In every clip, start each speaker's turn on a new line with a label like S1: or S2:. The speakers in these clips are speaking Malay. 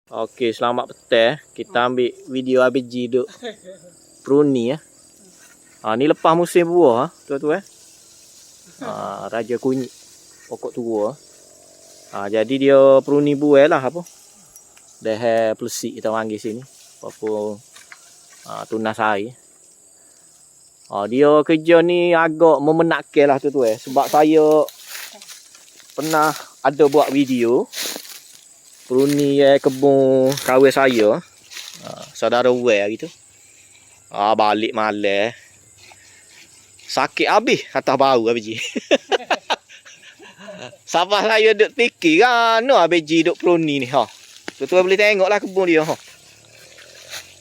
S1: Okey, selamat petang. Kita ambil video ABG duk pruni ya. Ni lepas musim buah tuan-tuan. Raja kunyit pokok tua. Jadi dia pruni buah lah apa. Dah pelesik kita panggil sini. Apa tunas air. Dia kerja ni agak memenatkan lah tuan-tuan. Sebab saya pernah ada buat video pruni kebun kawan saya, saudara Wel gitu. Balik malam sakit habis atas bau ABG. Sampai saya duk fikir kan ABG duk pruni ni ha. Tuan-tuan boleh tengoklah kebun dia ha.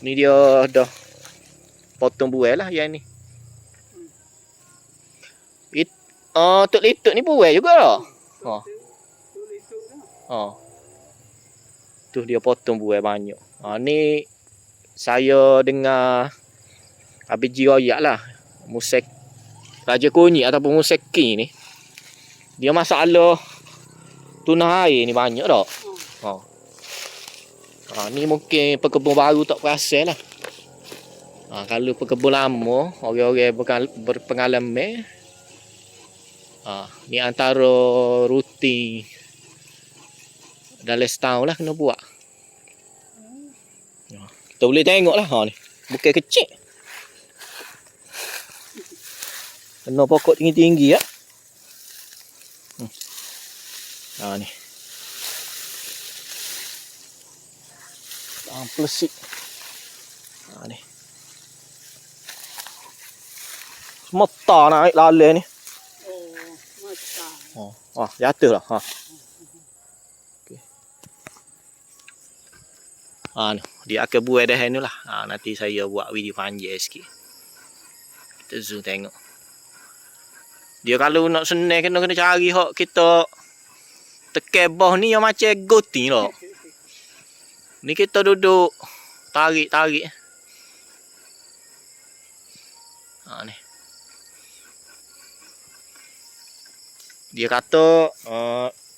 S1: Ni dia dah potong buah lah yang ni. Tok lituk ni buah juga lah. Tu dia potong buah banyak. Ni saya dengar ABG royak lah. Musik Raja Kunyit ataupun Museki ni. Dia masalah tunah air ni banyak tak? Ni mungkin pekebun baru tak perasan lah. Kalau pekebun lama, orang-orang berpengalaman, ni antara rutin dalam setahun lah kena buat. Kita boleh tengok lah ni. Bukan kecil. Kena pokok tinggi-tinggi ya. Ni. Pelesik. Ni. Semata naik lalai ni. Jatuh lah. Okay. Ni. Dia akan buat dah ni lah. Nanti saya buat video panjang sikit. Kita zoom tengok. Dia kalau nak senang kena cari hok kita tekan bawah ni yang macam goti lah. Ni kita duduk tarik. Ni. Dia kata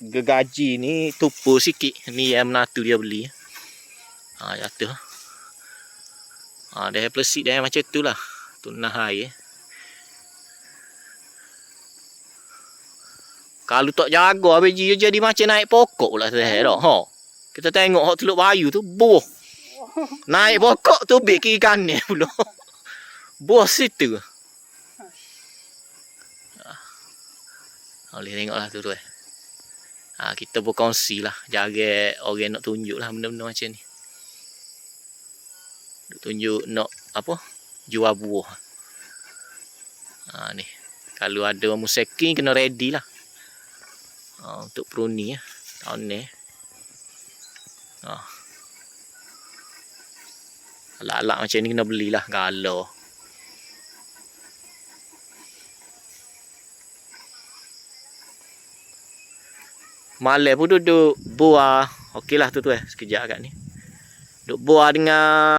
S1: gegaji ni tupu sikit. Ni yang menatu dia beli. Jatuh. Dah pelesik dah macam tu lah. Tunah air. Kalau tak jaga ABG jadi macam naik pokok pula dah. Kita tengok hok Teluk Bayu tu buah. Naik pokok tu bik kiri kanan pula. Buah situ. Boleh tengoklah tu. Kita berkongsi lah. Jaga orang nak tunjuk lah benda-benda macam ni. Tunjuk nak apa? Jual buah. Ni. Kalau ada musiki kena ready lah. Untuk pruni ya. Tahun ni. Alak-alak macam ni kena belilah galau. Malam pun duduk buah. Okeylah tu sekejap kat ni. Duduk buah dengan